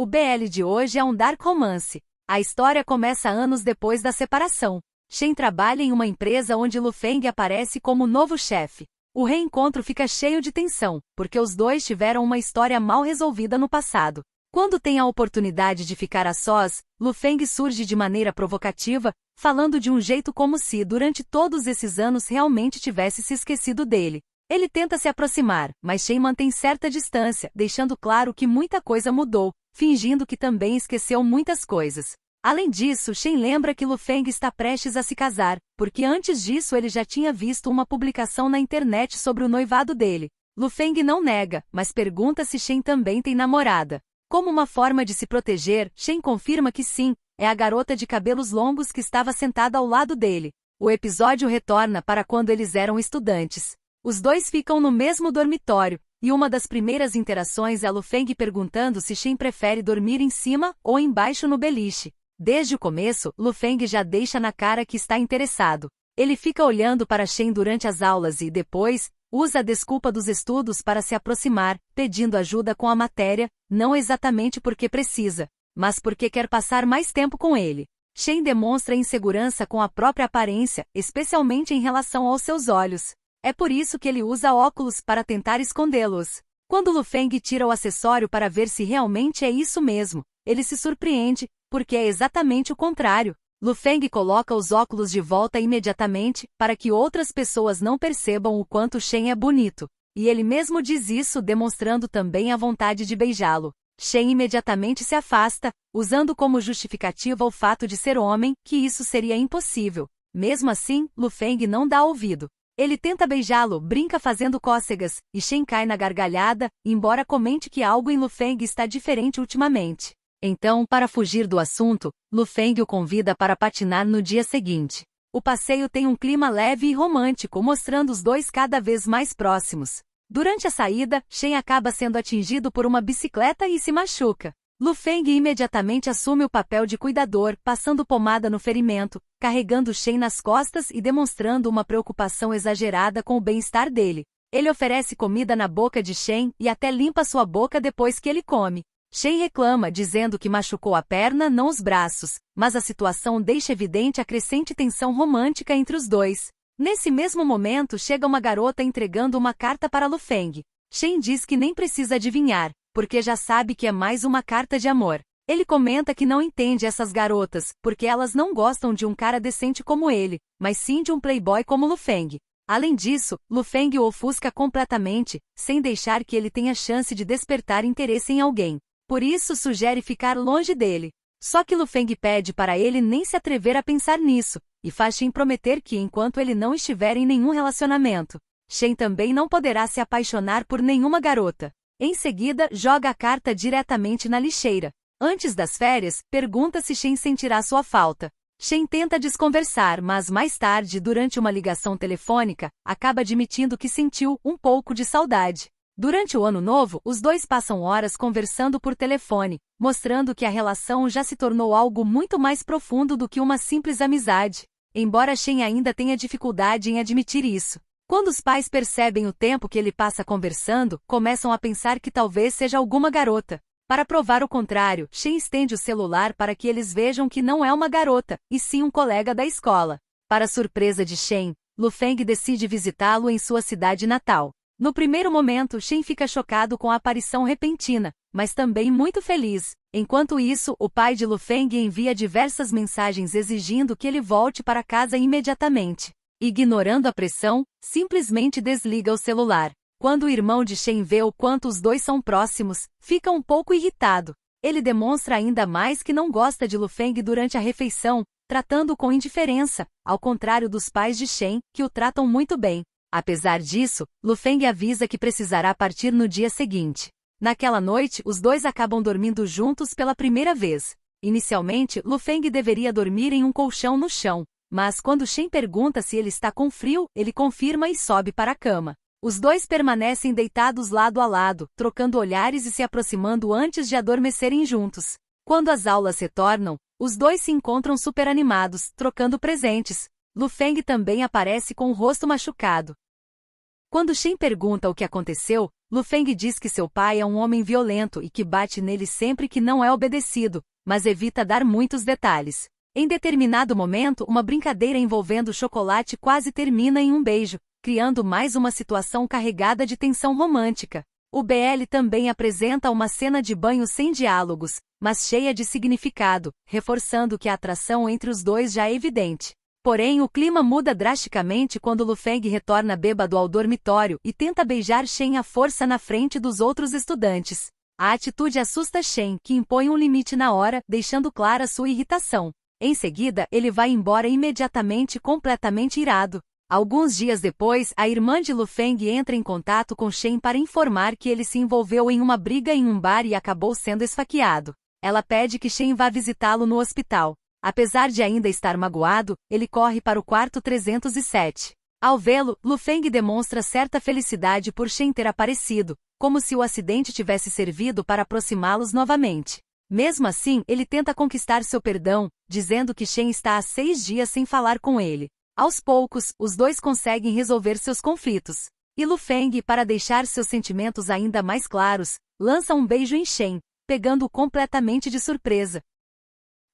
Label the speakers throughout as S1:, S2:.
S1: O BL de hoje é um dark romance. A história começa anos depois da separação. Shen trabalha em uma empresa onde Lu Feng aparece como novo chefe. O reencontro fica cheio de tensão, porque os dois tiveram uma história mal resolvida no passado. Quando tem a oportunidade de ficar a sós, Lu Feng surge de maneira provocativa, falando de um jeito como se durante todos esses anos realmente tivesse se esquecido dele. Ele tenta se aproximar, mas Shen mantém certa distância, deixando claro que muita coisa mudou, fingindo que também esqueceu muitas coisas. Além disso, Shen lembra que Lu Feng está prestes a se casar, porque antes disso ele já tinha visto uma publicação na internet sobre o noivado dele. Lu Feng não nega, mas pergunta se Shen também tem namorada. Como uma forma de se proteger, Shen confirma que sim, é a garota de cabelos longos que estava sentada ao lado dele. O episódio retorna para quando eles eram estudantes. Os dois ficam no mesmo dormitório, e uma das primeiras interações é Lu Feng perguntando se Shen prefere dormir em cima ou embaixo no beliche. Desde o começo, Lu Feng já deixa na cara que está interessado. Ele fica olhando para Shen durante as aulas e, depois, usa a desculpa dos estudos para se aproximar, pedindo ajuda com a matéria, não exatamente porque precisa, mas porque quer passar mais tempo com ele. Shen demonstra insegurança com a própria aparência, especialmente em relação aos seus olhos. É por isso que ele usa óculos para tentar escondê-los. Quando Lu Feng tira o acessório para ver se realmente é isso mesmo, ele se surpreende, porque é exatamente o contrário. Lu Feng coloca os óculos de volta imediatamente, para que outras pessoas não percebam o quanto Shen é bonito. E ele mesmo diz isso demonstrando também a vontade de beijá-lo. Shen imediatamente se afasta, usando como justificativa o fato de ser homem, que isso seria impossível. Mesmo assim, Lu Feng não dá ouvido. Ele tenta beijá-lo, brinca fazendo cócegas, e Shen cai na gargalhada, embora comente que algo em Lu Feng está diferente ultimamente. Então, para fugir do assunto, Lu Feng o convida para patinar no dia seguinte. O passeio tem um clima leve e romântico, mostrando os dois cada vez mais próximos. Durante a saída, Shen acaba sendo atingido por uma bicicleta e se machuca. Lu Feng imediatamente assume o papel de cuidador, passando pomada no ferimento, carregando Shen nas costas e demonstrando uma preocupação exagerada com o bem-estar dele. Ele oferece comida na boca de Shen e até limpa sua boca depois que ele come. Shen reclama, dizendo que machucou a perna, não os braços, mas a situação deixa evidente a crescente tensão romântica entre os dois. Nesse mesmo momento chega uma garota entregando uma carta para Lu Feng. Shen diz que nem precisa adivinhar, porque já sabe que é mais uma carta de amor. Ele comenta que não entende essas garotas, porque elas não gostam de um cara decente como ele, mas sim de um playboy como Lu Feng. Além disso, Lu Feng o ofusca completamente, sem deixar que ele tenha chance de despertar interesse em alguém. Por isso sugere ficar longe dele. Só que Lu Feng pede para ele nem se atrever a pensar nisso, e faz Shen prometer que enquanto ele não estiver em nenhum relacionamento, Shen também não poderá se apaixonar por nenhuma garota. Em seguida, joga a carta diretamente na lixeira. Antes das férias, pergunta se Shen sentirá sua falta. Shen tenta desconversar, mas mais tarde, durante uma ligação telefônica, acaba admitindo que sentiu um pouco de saudade. Durante o ano novo, os dois passam horas conversando por telefone, mostrando que a relação já se tornou algo muito mais profundo do que uma simples amizade. Embora Shen ainda tenha dificuldade em admitir isso. Quando os pais percebem o tempo que ele passa conversando, começam a pensar que talvez seja alguma garota. Para provar o contrário, Shen estende o celular para que eles vejam que não é uma garota, e sim um colega da escola. Para surpresa de Shen, Lu Feng decide visitá-lo em sua cidade natal. No primeiro momento, Shen fica chocado com a aparição repentina, mas também muito feliz. Enquanto isso, o pai de Lu Feng envia diversas mensagens exigindo que ele volte para casa imediatamente. Ignorando a pressão, simplesmente desliga o celular. Quando o irmão de Shen vê o quanto os dois são próximos, fica um pouco irritado. Ele demonstra ainda mais que não gosta de Lu Feng durante a refeição, tratando-o com indiferença, ao contrário dos pais de Shen, que o tratam muito bem. Apesar disso, Lu Feng avisa que precisará partir no dia seguinte. Naquela noite, os dois acabam dormindo juntos pela primeira vez. Inicialmente, Lu Feng deveria dormir em um colchão no chão, mas quando Shen pergunta se ele está com frio, ele confirma e sobe para a cama. Os dois permanecem deitados lado a lado, trocando olhares e se aproximando antes de adormecerem juntos. Quando as aulas retornam, os dois se encontram super animados, trocando presentes. Lu Feng também aparece com o rosto machucado. Quando Shen pergunta o que aconteceu, Lu Feng diz que seu pai é um homem violento e que bate nele sempre que não é obedecido, mas evita dar muitos detalhes. Em determinado momento, uma brincadeira envolvendo chocolate quase termina em um beijo, criando mais uma situação carregada de tensão romântica. O BL também apresenta uma cena de banho sem diálogos, mas cheia de significado, reforçando que a atração entre os dois já é evidente. Porém, o clima muda drasticamente quando Lu Feng retorna bêbado ao dormitório e tenta beijar Shen à força na frente dos outros estudantes. A atitude assusta Shen, que impõe um limite na hora, deixando clara sua irritação. Em seguida, ele vai embora imediatamente completamente irado. Alguns dias depois, a irmã de Lu Feng entra em contato com Shen para informar que ele se envolveu em uma briga em um bar e acabou sendo esfaqueado. Ela pede que Shen vá visitá-lo no hospital. Apesar de ainda estar magoado, ele corre para o quarto 307. Ao vê-lo, Lu Feng demonstra certa felicidade por Shen ter aparecido, como se o acidente tivesse servido para aproximá-los novamente. Mesmo assim, ele tenta conquistar seu perdão, dizendo que Shen está há 6 dias sem falar com ele. Aos poucos, os dois conseguem resolver seus conflitos. E Lu Feng, para deixar seus sentimentos ainda mais claros, lança um beijo em Shen, pegando-o completamente de surpresa.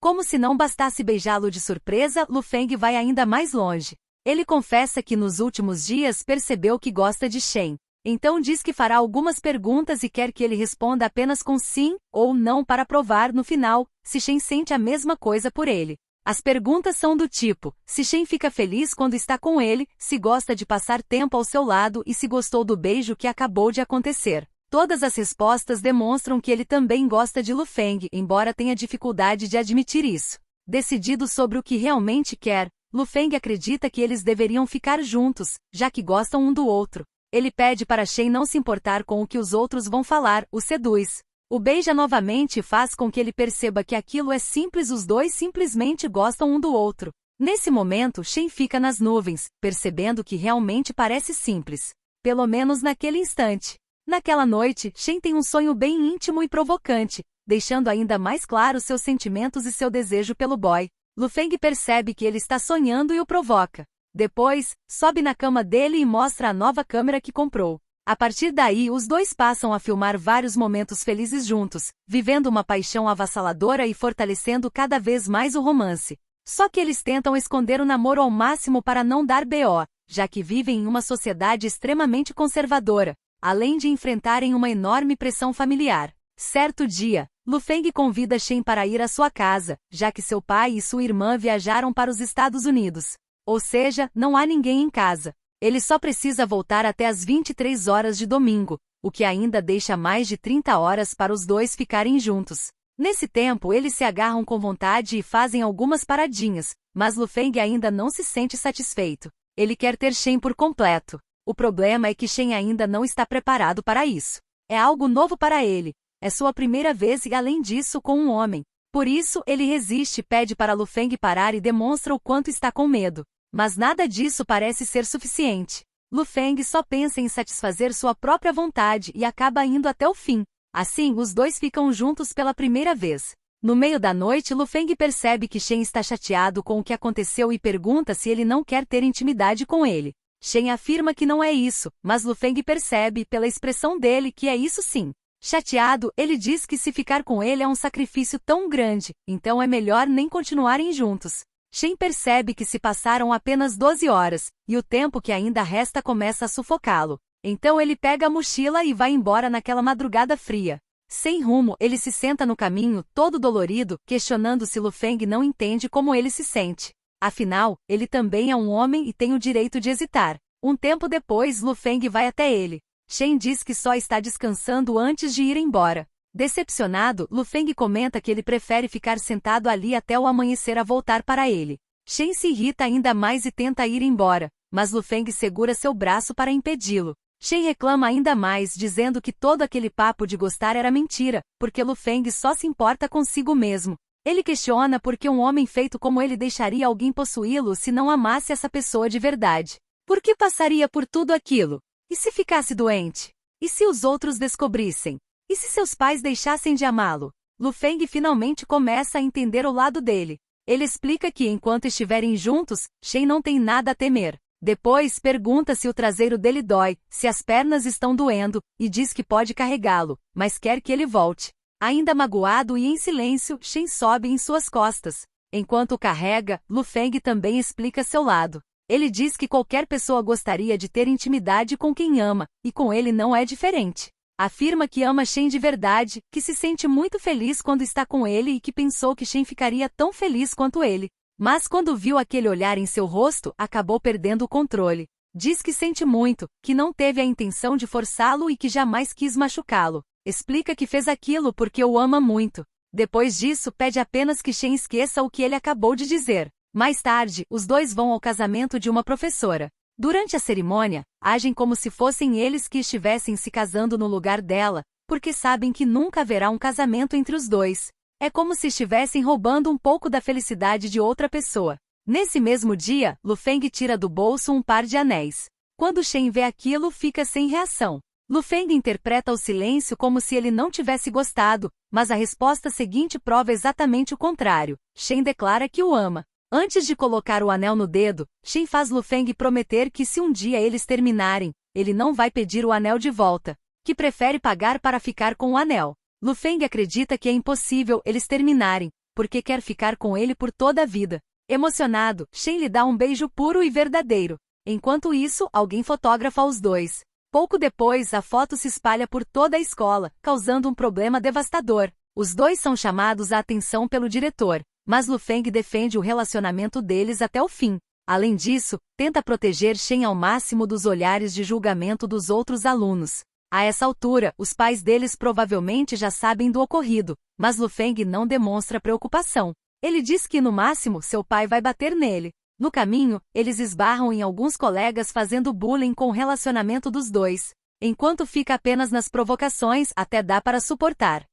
S1: Como se não bastasse beijá-lo de surpresa, Lu Feng vai ainda mais longe. Ele confessa que nos últimos dias percebeu que gosta de Shen. Então diz que fará algumas perguntas e quer que ele responda apenas com sim ou não para provar no final se Shen sente a mesma coisa por ele. As perguntas são do tipo: se Shen fica feliz quando está com ele, se gosta de passar tempo ao seu lado e se gostou do beijo que acabou de acontecer. Todas as respostas demonstram que ele também gosta de Lu Feng, embora tenha dificuldade de admitir isso. Decidido sobre o que realmente quer, Lu Feng acredita que eles deveriam ficar juntos, já que gostam um do outro. Ele pede para Shen não se importar com o que os outros vão falar, o seduz. O beija novamente e faz com que ele perceba que aquilo é simples, os dois simplesmente gostam um do outro. Nesse momento, Shen fica nas nuvens, percebendo que realmente parece simples. Pelo menos naquele instante. Naquela noite, Shen tem um sonho bem íntimo e provocante, deixando ainda mais claros seus sentimentos e seu desejo pelo boy. Lu Feng percebe que ele está sonhando e o provoca. Depois, sobe na cama dele e mostra a nova câmera que comprou. A partir daí, os dois passam a filmar vários momentos felizes juntos, vivendo uma paixão avassaladora e fortalecendo cada vez mais o romance. Só que eles tentam esconder o namoro ao máximo para não dar BO, já que vivem em uma sociedade extremamente conservadora, além de enfrentarem uma enorme pressão familiar. Certo dia, Lu Feng convida Shen para ir à sua casa, já que seu pai e sua irmã viajaram para os Estados Unidos. Ou seja, não há ninguém em casa. Ele só precisa voltar até as 23 horas de domingo, o que ainda deixa mais de 30 horas para os dois ficarem juntos. Nesse tempo, eles se agarram com vontade e fazem algumas paradinhas, mas Lu Feng ainda não se sente satisfeito. Ele quer ter Shen por completo. O problema é que Shen ainda não está preparado para isso. É algo novo para ele. É sua primeira vez e, além disso, com um homem. Por isso, ele resiste, pede para Lu Feng parar e demonstra o quanto está com medo. Mas nada disso parece ser suficiente. Lu Feng só pensa em satisfazer sua própria vontade e acaba indo até o fim. Assim, os dois ficam juntos pela primeira vez. No meio da noite, Lu Feng percebe que Shen está chateado com o que aconteceu e pergunta se ele não quer ter intimidade com ele. Shen afirma que não é isso, mas Lu Feng percebe, pela expressão dele, que é isso sim. Chateado, ele diz que se ficar com ele é um sacrifício tão grande, então é melhor nem continuarem juntos. Shen percebe que se passaram apenas 12 horas, e o tempo que ainda resta começa a sufocá-lo. Então ele pega a mochila e vai embora naquela madrugada fria. Sem rumo, ele se senta no caminho, todo dolorido, questionando se Lu Feng não entende como ele se sente. Afinal, ele também é um homem e tem o direito de hesitar. Um tempo depois, Lu Feng vai até ele. Shen diz que só está descansando antes de ir embora. Decepcionado, Lu Feng comenta que ele prefere ficar sentado ali até o amanhecer a voltar para ele. Shen se irrita ainda mais e tenta ir embora, mas Lu Feng segura seu braço para impedi-lo. Shen reclama ainda mais, dizendo que todo aquele papo de gostar era mentira, porque Lu Feng só se importa consigo mesmo. Ele questiona por que um homem feito como ele deixaria alguém possuí-lo se não amasse essa pessoa de verdade. Por que passaria por tudo aquilo? E se ficasse doente? E se os outros descobrissem? E se seus pais deixassem de amá-lo? Lu Feng finalmente começa a entender o lado dele. Ele explica que enquanto estiverem juntos, Shen não tem nada a temer. Depois, pergunta se o traseiro dele dói, se as pernas estão doendo, e diz que pode carregá-lo, mas quer que ele volte. Ainda magoado e em silêncio, Shen sobe em suas costas. Enquanto o carrega, Lu Feng também explica seu lado. Ele diz que qualquer pessoa gostaria de ter intimidade com quem ama, e com ele não é diferente. Afirma que ama Shen de verdade, que se sente muito feliz quando está com ele e que pensou que Shen ficaria tão feliz quanto ele. Mas quando viu aquele olhar em seu rosto, acabou perdendo o controle. Diz que sente muito, que não teve a intenção de forçá-lo e que jamais quis machucá-lo. Explica que fez aquilo porque o ama muito. Depois disso, pede apenas que Shen esqueça o que ele acabou de dizer. Mais tarde, os dois vão ao casamento de uma professora. Durante a cerimônia, agem como se fossem eles que estivessem se casando no lugar dela, porque sabem que nunca haverá um casamento entre os dois. É como se estivessem roubando um pouco da felicidade de outra pessoa. Nesse mesmo dia, Lu Feng tira do bolso um par de anéis. Quando Shen vê aquilo, fica sem reação. Lu Feng interpreta o silêncio como se ele não tivesse gostado, mas a resposta seguinte prova exatamente o contrário. Shen declara que o ama. Antes de colocar o anel no dedo, Shen faz Lu Feng prometer que se um dia eles terminarem, ele não vai pedir o anel de volta, que prefere pagar para ficar com o anel. Lu Feng acredita que é impossível eles terminarem, porque quer ficar com ele por toda a vida. Emocionado, Shen lhe dá um beijo puro e verdadeiro. Enquanto isso, alguém fotografa os dois. Pouco depois, a foto se espalha por toda a escola, causando um problema devastador. Os dois são chamados a atenção pelo diretor, mas Lu Feng defende o relacionamento deles até o fim. Além disso, tenta proteger Shen ao máximo dos olhares de julgamento dos outros alunos. A essa altura, os pais deles provavelmente já sabem do ocorrido, mas Lu Feng não demonstra preocupação. Ele diz que no máximo seu pai vai bater nele. No caminho, eles esbarram em alguns colegas fazendo bullying com o relacionamento dos dois. Enquanto fica apenas nas provocações, até dá para suportar.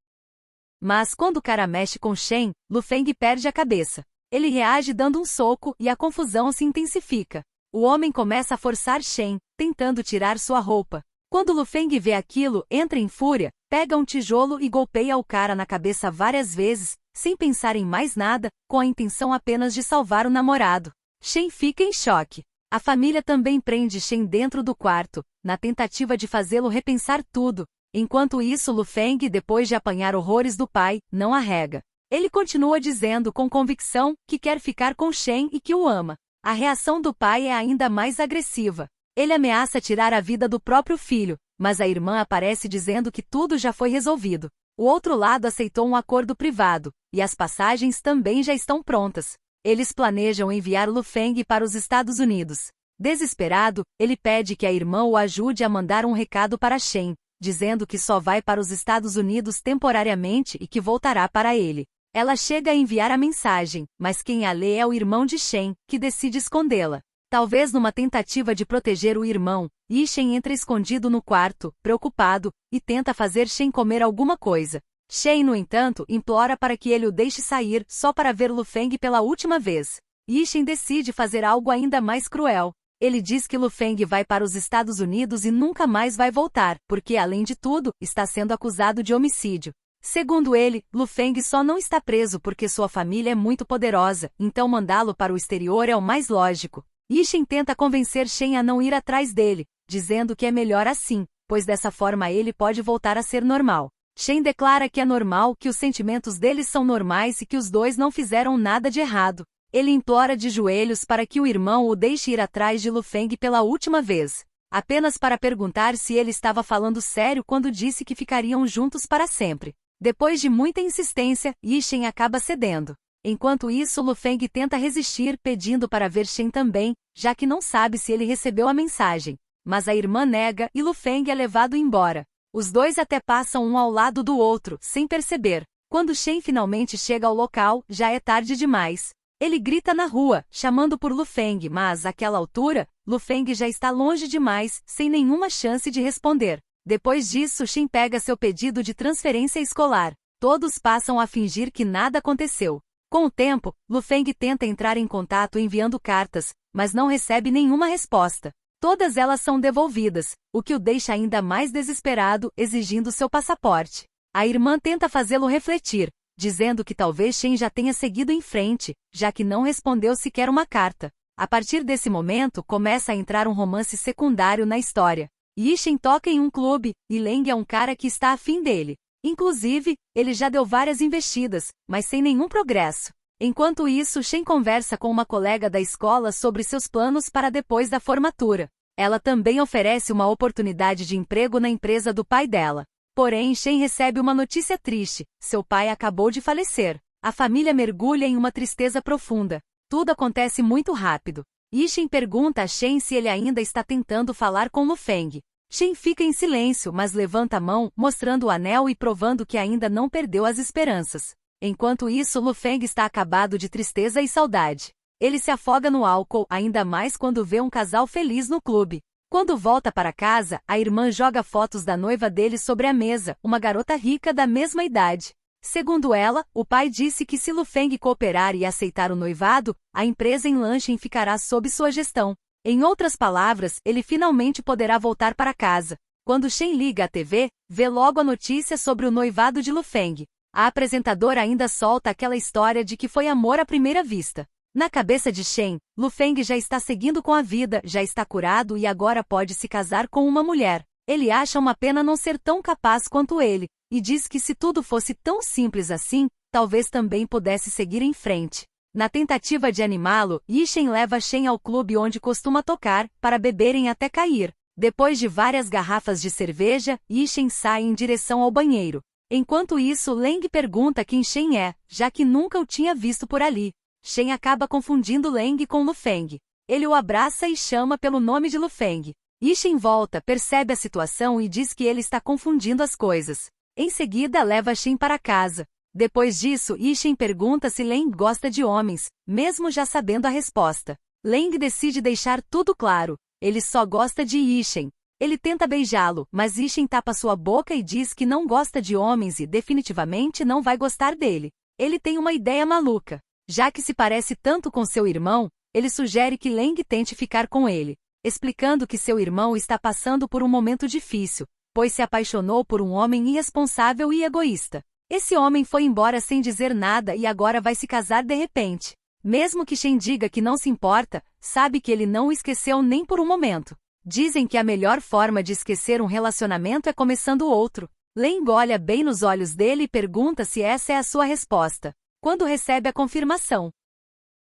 S1: Mas quando o cara mexe com Shen, Lu Feng perde a cabeça. Ele reage dando um soco e a confusão se intensifica. O homem começa a forçar Shen, tentando tirar sua roupa. Quando Lu Feng vê aquilo, entra em fúria, pega um tijolo e golpeia o cara na cabeça várias vezes, sem pensar em mais nada, com a intenção apenas de salvar o namorado. Shen fica em choque. A família também prende Shen dentro do quarto, na tentativa de fazê-lo repensar tudo. Enquanto isso, Lu Feng, depois de apanhar horrores do pai, não arrega. Ele continua dizendo com convicção que quer ficar com Shen e que o ama. A reação do pai é ainda mais agressiva. Ele ameaça tirar a vida do próprio filho, mas a irmã aparece dizendo que tudo já foi resolvido. O outro lado aceitou um acordo privado, e as passagens também já estão prontas. Eles planejam enviar Lu Feng para os Estados Unidos. Desesperado, ele pede que a irmã o ajude a mandar um recado para Shen, dizendo que só vai para os Estados Unidos temporariamente e que voltará para ele. Ela chega a enviar a mensagem, mas quem a lê é o irmão de Shen, que decide escondê-la. Talvez numa tentativa de proteger o irmão, Shen entra escondido no quarto, preocupado, e tenta fazer Shen comer alguma coisa. Shen, no entanto, implora para que ele o deixe sair só para ver Lu Feng pela última vez. Shen decide fazer algo ainda mais cruel. Ele diz que Lu Feng vai para os Estados Unidos e nunca mais vai voltar, porque, além de tudo, está sendo acusado de homicídio. Segundo ele, Lu Feng só não está preso porque sua família é muito poderosa, então mandá-lo para o exterior é o mais lógico. Shen tenta convencer Shen a não ir atrás dele, dizendo que é melhor assim, pois dessa forma ele pode voltar a ser normal. Shen declara que é normal, que os sentimentos deles são normais e que os dois não fizeram nada de errado. Ele implora de joelhos para que o irmão o deixe ir atrás de Lu Feng pela última vez, apenas para perguntar se ele estava falando sério quando disse que ficariam juntos para sempre. Depois de muita insistência, Shen acaba cedendo. Enquanto isso, Lu Feng tenta resistir, pedindo para ver Shen também, já que não sabe se ele recebeu a mensagem. Mas a irmã nega e Lu Feng é levado embora. Os dois até passam um ao lado do outro, sem perceber. Quando Shen finalmente chega ao local, já é tarde demais. Ele grita na rua, chamando por Lu Feng, mas, àquela altura, Lu Feng já está longe demais, sem nenhuma chance de responder. Depois disso, Shen pega seu pedido de transferência escolar. Todos passam a fingir que nada aconteceu. Com o tempo, Lu Feng tenta entrar em contato enviando cartas, mas não recebe nenhuma resposta. Todas elas são devolvidas, o que o deixa ainda mais desesperado, exigindo seu passaporte. A irmã tenta fazê-lo refletir, dizendo que talvez Shen já tenha seguido em frente, já que não respondeu sequer uma carta. A partir desse momento, começa a entrar um romance secundário na história. Yishen toca em um clube, e Leng é um cara que está afim dele. Inclusive, ele já deu várias investidas, mas sem nenhum progresso. Enquanto isso, Shen conversa com uma colega da escola sobre seus planos para depois da formatura. Ela também oferece uma oportunidade de emprego na empresa do pai dela. Porém, Shen recebe uma notícia triste: seu pai acabou de falecer. A família mergulha em uma tristeza profunda. Tudo acontece muito rápido. Yishen pergunta a Shen se ele ainda está tentando falar com Lufeng. Shen fica em silêncio, mas levanta a mão, mostrando o anel e provando que ainda não perdeu as esperanças. Enquanto isso, Lufeng está acabado de tristeza e saudade. Ele se afoga no álcool, ainda mais quando vê um casal feliz no clube. Quando volta para casa, a irmã joga fotos da noiva dele sobre a mesa, uma garota rica da mesma idade. Segundo ela, o pai disse que se Lufeng cooperar e aceitar o noivado, a empresa em Lanshan ficará sob sua gestão. Em outras palavras, ele finalmente poderá voltar para casa. Quando Shen liga a TV, vê logo a notícia sobre o noivado de Lufeng. A apresentadora ainda solta aquela história de que foi amor à primeira vista. Na cabeça de Shen, Lufeng já está seguindo com a vida, já está curado e agora pode se casar com uma mulher. Ele acha uma pena não ser tão capaz quanto ele, e diz que se tudo fosse tão simples assim, talvez também pudesse seguir em frente. Na tentativa de animá-lo, Yishen leva Shen ao clube onde costuma tocar, para beberem até cair. Depois de várias garrafas de cerveja, Yishen sai em direção ao banheiro. Enquanto isso, Leng pergunta quem Shen é, já que nunca o tinha visto por ali. Shen acaba confundindo Leng com Lufeng. Ele o abraça e chama pelo nome de Lufeng. Yishen volta, percebe a situação e diz que ele está confundindo as coisas. Em seguida, leva Shen para casa. Depois disso, Yishen pergunta se Leng gosta de homens, mesmo já sabendo a resposta. Leng decide deixar tudo claro. Ele só gosta de Yishen. Ele tenta beijá-lo, mas Yishen tapa sua boca e diz que não gosta de homens e definitivamente não vai gostar dele. Ele tem uma ideia maluca. Já que se parece tanto com seu irmão, ele sugere que Leng tente ficar com ele, explicando que seu irmão está passando por um momento difícil, pois se apaixonou por um homem irresponsável e egoísta. Esse homem foi embora sem dizer nada e agora vai se casar de repente. Mesmo que Shen diga que não se importa, sabe que ele não o esqueceu nem por um momento. Dizem que a melhor forma de esquecer um relacionamento é começando outro. Leng olha bem nos olhos dele e pergunta se essa é a sua resposta. Quando recebe a confirmação,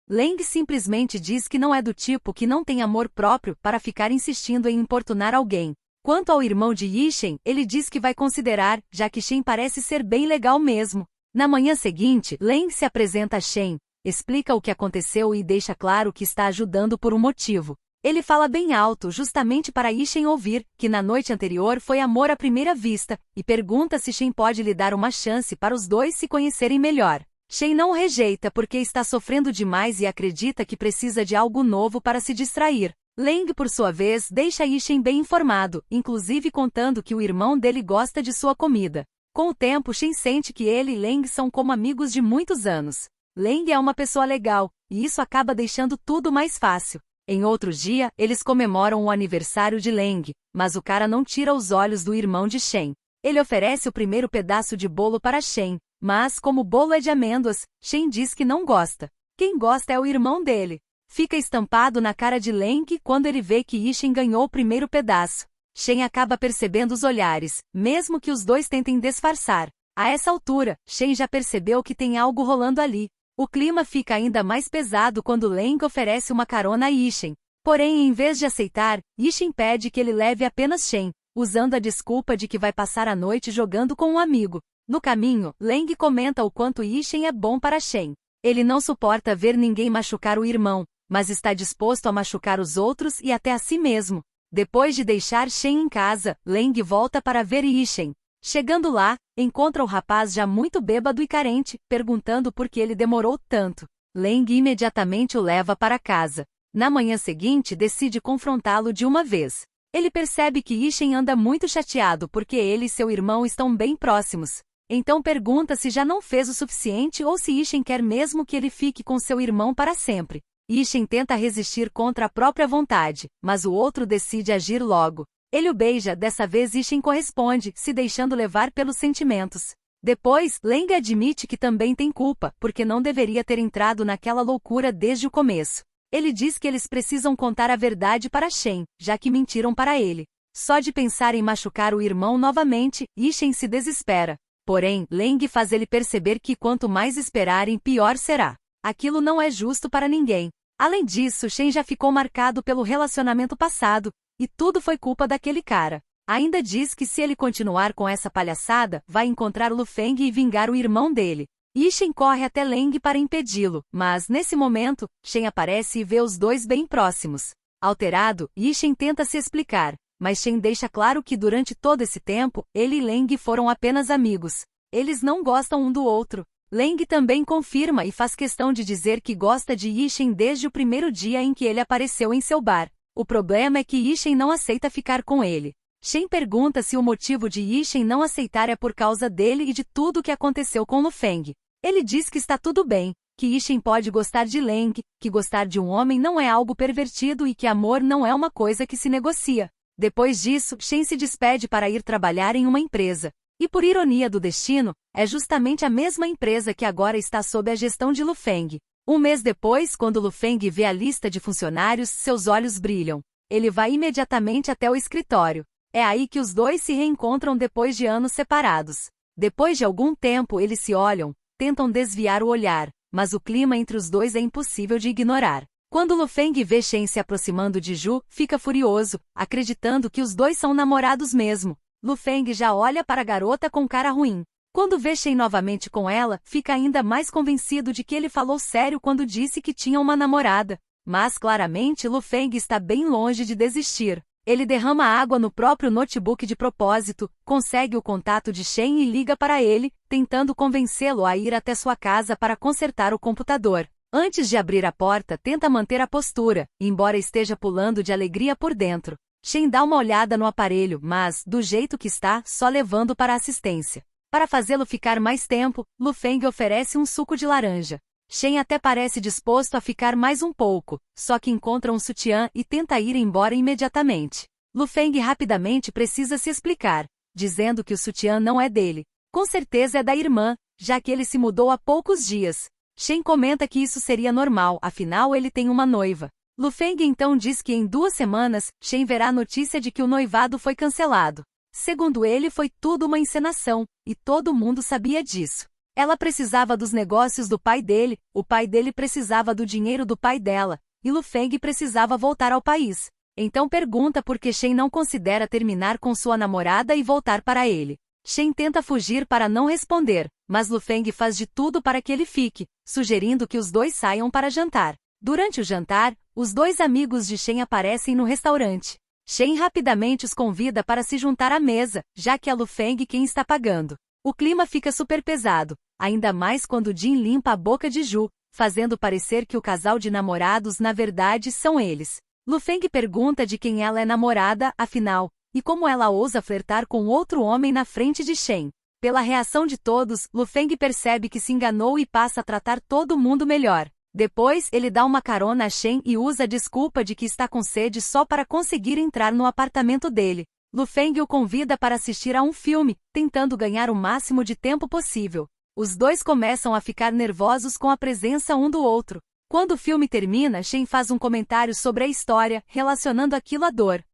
S1: Leng simplesmente diz que não é do tipo que não tem amor próprio para ficar insistindo em importunar alguém. Quanto ao irmão de Yishen, ele diz que vai considerar, já que Shen parece ser bem legal mesmo. Na manhã seguinte, Leng se apresenta a Shen, explica o que aconteceu e deixa claro que está ajudando por um motivo. Ele fala bem alto justamente para Yishen ouvir, que na noite anterior foi amor à primeira vista, e pergunta se Shen pode lhe dar uma chance para os dois se conhecerem melhor. Shen não o rejeita porque está sofrendo demais e acredita que precisa de algo novo para se distrair. Leng, por sua vez, deixa Yishen bem informado, inclusive contando que o irmão dele gosta de sua comida. Com o tempo, Shen sente que ele e Leng são como amigos de muitos anos. Leng é uma pessoa legal, e isso acaba deixando tudo mais fácil. Em outro dia, eles comemoram o aniversário de Leng, mas o cara não tira os olhos do irmão de Shen. Ele oferece o primeiro pedaço de bolo para Shen, mas como o bolo é de amêndoas, Shen diz que não gosta. Quem gosta é o irmão dele. Fica estampado na cara de Leng quando ele vê que Yishen ganhou o primeiro pedaço. Shen acaba percebendo os olhares, mesmo que os dois tentem disfarçar. A essa altura, Shen já percebeu que tem algo rolando ali. O clima fica ainda mais pesado quando Leng oferece uma carona a Yishen. Porém, em vez de aceitar, Yishen pede que ele leve apenas Shen, usando a desculpa de que vai passar a noite jogando com um amigo. No caminho, Leng comenta o quanto Yishen é bom para Shen. Ele não suporta ver ninguém machucar o irmão, mas está disposto a machucar os outros e até a si mesmo. Depois de deixar Shen em casa, Leng volta para ver Yishen. Chegando lá, encontra o rapaz já muito bêbado e carente, perguntando por que ele demorou tanto. Leng imediatamente o leva para casa. Na manhã seguinte, decide confrontá-lo de uma vez. Ele percebe que Yishen anda muito chateado porque ele e seu irmão estão bem próximos. Então pergunta se já não fez o suficiente ou se Yishen quer mesmo que ele fique com seu irmão para sempre. Yishen tenta resistir contra a própria vontade, mas o outro decide agir logo. Ele o beija, dessa vez Yishen corresponde, se deixando levar pelos sentimentos. Depois, Leng admite que também tem culpa, porque não deveria ter entrado naquela loucura desde o começo. Ele diz que eles precisam contar a verdade para Shen, já que mentiram para ele. Só de pensar em machucar o irmão novamente, Shen se desespera. Porém, Leng faz ele perceber que quanto mais esperarem, pior será. Aquilo não é justo para ninguém. Além disso, Shen já ficou marcado pelo relacionamento passado, e tudo foi culpa daquele cara. Ainda diz que se ele continuar com essa palhaçada, vai encontrar Lu Feng e vingar o irmão dele. Shen corre até Leng para impedi-lo, mas nesse momento, Shen aparece e vê os dois bem próximos. Alterado, Shen tenta se explicar, mas Shen deixa claro que durante todo esse tempo, ele e Leng foram apenas amigos. Eles não gostam um do outro. Leng também confirma e faz questão de dizer que gosta de Shen desde o primeiro dia em que ele apareceu em seu bar. O problema é que Shen não aceita ficar com ele. Shen pergunta se o motivo de Shen não aceitar é por causa dele e de tudo o que aconteceu com Lu Feng. Ele diz que está tudo bem, que Shen pode gostar de Leng, que gostar de um homem não é algo pervertido e que amor não é uma coisa que se negocia. Depois disso, Shen se despede para ir trabalhar em uma empresa. E por ironia do destino, é justamente a mesma empresa que agora está sob a gestão de Lu Feng. Um mês depois, quando Lu Feng vê a lista de funcionários, seus olhos brilham. Ele vai imediatamente até o escritório. É aí que os dois se reencontram depois de anos separados. Depois de algum tempo eles se olham, tentam desviar o olhar, mas o clima entre os dois é impossível de ignorar. Quando Lu Feng vê Shen se aproximando de Ju, fica furioso, acreditando que os dois são namorados mesmo. Lu Feng já olha para a garota com cara ruim. Quando vê Shen novamente com ela, fica ainda mais convencido de que ele falou sério quando disse que tinha uma namorada. Mas claramente Lu Feng está bem longe de desistir. Ele derrama água no próprio notebook de propósito, consegue o contato de Shen e liga para ele, tentando convencê-lo a ir até sua casa para consertar o computador. Antes de abrir a porta, tenta manter a postura, embora esteja pulando de alegria por dentro. Shen dá uma olhada no aparelho, mas, do jeito que está, só levando para a assistência. Para fazê-lo ficar mais tempo, Lu Feng oferece um suco de laranja. Shen até parece disposto a ficar mais um pouco, só que encontra um sutiã e tenta ir embora imediatamente. Lu Feng rapidamente precisa se explicar, dizendo que o sutiã não é dele. Com certeza é da irmã, já que ele se mudou há poucos dias. Shen comenta que isso seria normal, afinal ele tem uma noiva. Lu Feng então diz que em 2 semanas, Shen verá a notícia de que o noivado foi cancelado. Segundo ele, foi tudo uma encenação, e todo mundo sabia disso. Ela precisava dos negócios do pai dele, o pai dele precisava do dinheiro do pai dela, e Lu Feng precisava voltar ao país. Então pergunta por que Shen não considera terminar com sua namorada e voltar para ele. Shen tenta fugir para não responder, mas Lu Feng faz de tudo para que ele fique, sugerindo que os dois saiam para jantar. Durante o jantar, os 2 amigos de Shen aparecem no restaurante. Shen rapidamente os convida para se juntar à mesa, já que é Lu Feng quem está pagando. O clima fica super pesado, ainda mais quando Jin limpa a boca de Ju, fazendo parecer que o casal de namorados na verdade são eles. Lu Feng pergunta de quem ela é namorada, afinal, e como ela ousa flertar com outro homem na frente de Shen. Pela reação de todos, Lu Feng percebe que se enganou e passa a tratar todo mundo melhor. Depois, ele dá uma carona a Shen e usa a desculpa de que está com sede só para conseguir entrar no apartamento dele. Lu Feng o convida para assistir a um filme, tentando ganhar o máximo de tempo possível. Os dois começam a ficar nervosos com a presença um do outro. Quando o filme termina, Shen faz um comentário sobre a história, relacionando aquilo à dor.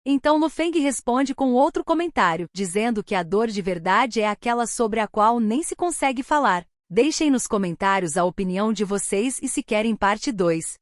S1: Então Lu Feng responde com outro comentário, dizendo que a dor de verdade é aquela sobre a qual nem se consegue falar. Deixem nos comentários a opinião de vocês e se querem parte 2.